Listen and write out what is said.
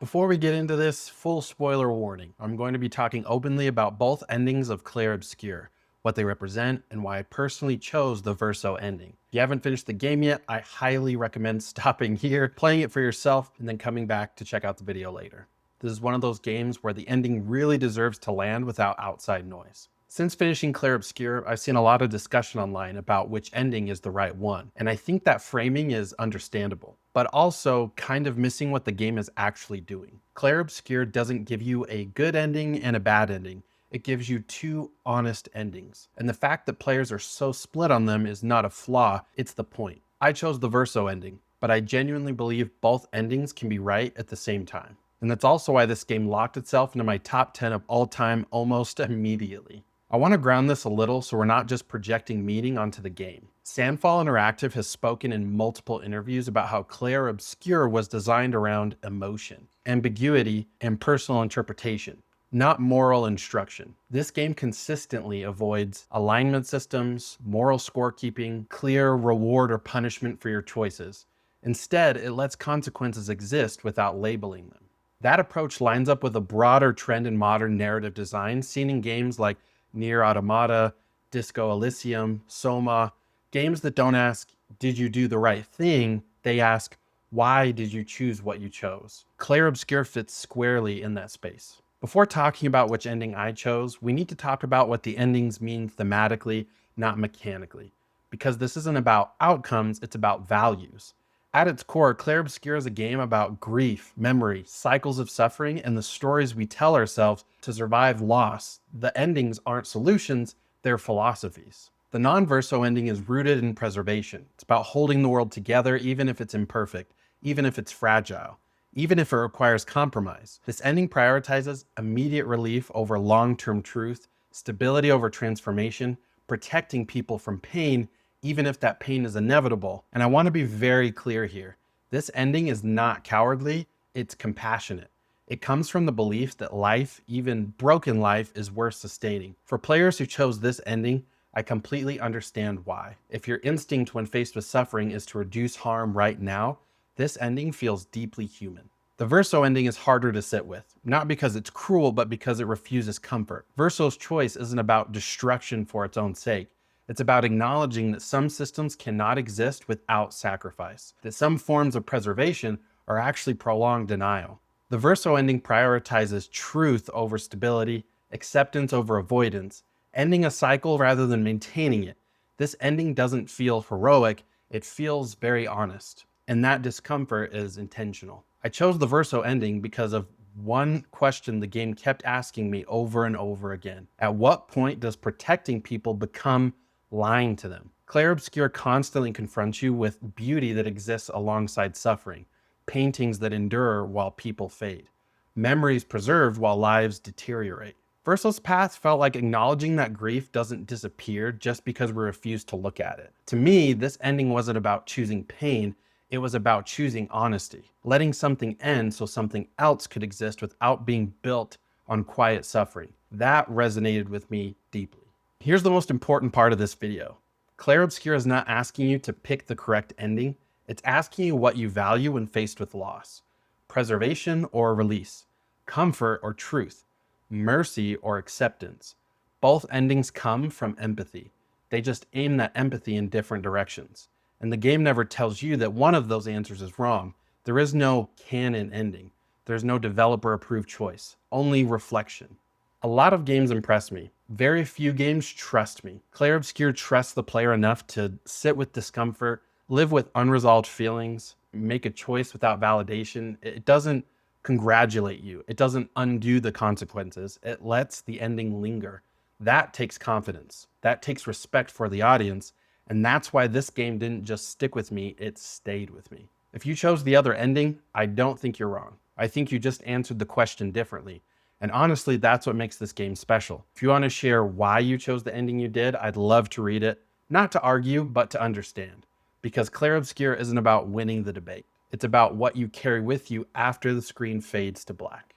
Before we get into this, full spoiler warning. I'm going to be talking openly about both endings of Clair Obscur, what they represent, and why I personally chose the Verso ending. If you haven't finished the game yet, I highly recommend stopping here, playing it for yourself, and then coming back to check out the video later. This is one of those games where the ending really deserves to land without outside noise. Since finishing Clair Obscur, I've seen a lot of discussion online about which ending is the right one, and I think that framing is understandable, but also kind of missing what the game is actually doing. Clair Obscur doesn't give you a good ending and a bad ending. It gives you two honest endings, and the fact that players are so split on them is not a flaw, it's the point. I chose the Verso ending, but I genuinely believe both endings can be right at the same time. And that's also why this game locked itself into my top 10 of all time almost immediately. I want to ground this a little so we're not just projecting meaning onto the game. Sandfall Interactive has spoken in multiple interviews about how Clair Obscur was designed around emotion, ambiguity, and personal interpretation, not moral instruction. This game consistently avoids alignment systems, moral scorekeeping, clear reward or punishment for your choices. Instead, it lets consequences exist without labeling them. That approach lines up with a broader trend in modern narrative design seen in games like Nier Automata, Disco Elysium, Soma, games that don't ask, did you do the right thing? They ask, why did you choose what you chose? Clair Obscur fits squarely in that space. Before talking about which ending I chose, we need to talk about what the endings mean thematically, not mechanically. Because this isn't about outcomes, it's about values. At its core, Clair Obscur is a game about grief, memory, cycles of suffering, and the stories we tell ourselves to survive loss. The endings aren't solutions, they're philosophies. The non-verso ending is rooted in preservation. It's about holding the world together even if it's imperfect, even if it's fragile, even if it requires compromise. This ending prioritizes immediate relief over long-term truth, stability over transformation, protecting people from pain, even if that pain is inevitable. And I want to be very clear here. This ending is not cowardly, it's compassionate. It comes from the belief that life, even broken life, is worth sustaining. For players who chose this ending, I completely understand why. If your instinct when faced with suffering is to reduce harm right now, this ending feels deeply human. The Verso ending is harder to sit with, not because it's cruel, but because it refuses comfort. Verso's choice isn't about destruction for its own sake. It's about acknowledging that some systems cannot exist without sacrifice, that some forms of preservation are actually prolonged denial. The Verso ending prioritizes truth over stability, acceptance over avoidance, ending a cycle rather than maintaining it. This ending doesn't feel heroic, it feels very honest, and that discomfort is intentional. I chose the Verso ending because of one question the game kept asking me over and over again. At what point does protecting people become lying to them? Clair Obscur constantly confronts you with beauty that exists alongside suffering, paintings that endure while people fade, memories preserved while lives deteriorate. Verso's path felt like acknowledging that grief doesn't disappear just because we refuse to look at it. To me, this ending wasn't about choosing pain, it was about choosing honesty, letting something end so something else could exist without being built on quiet suffering. That resonated with me deeply. Here's the most important part of this video. Clair Obscur is not asking you to pick the correct ending, it's asking you what you value when faced with loss. Preservation or release, comfort or truth, mercy or acceptance. Both endings come from empathy. They just aim that empathy in different directions. And the game never tells you that one of those answers is wrong. There is no canon ending. There's no developer-approved choice, only reflection. A lot of games impress me. Very few games trust me. Clair Obscur trusts the player enough to sit with discomfort, live with unresolved feelings, make a choice without validation. It doesn't congratulate you. It doesn't undo the consequences. It lets the ending linger. That takes confidence. That takes respect for the audience. And that's why this game didn't just stick with me, it stayed with me. If you chose the other ending, I don't think you're wrong. I think you just answered the question differently. And honestly, that's what makes this game special. If you want to share why you chose the ending you did, I'd love to read it. Not to argue, but to understand. Because Clair Obscur isn't about winning the debate. It's about what you carry with you after the screen fades to black.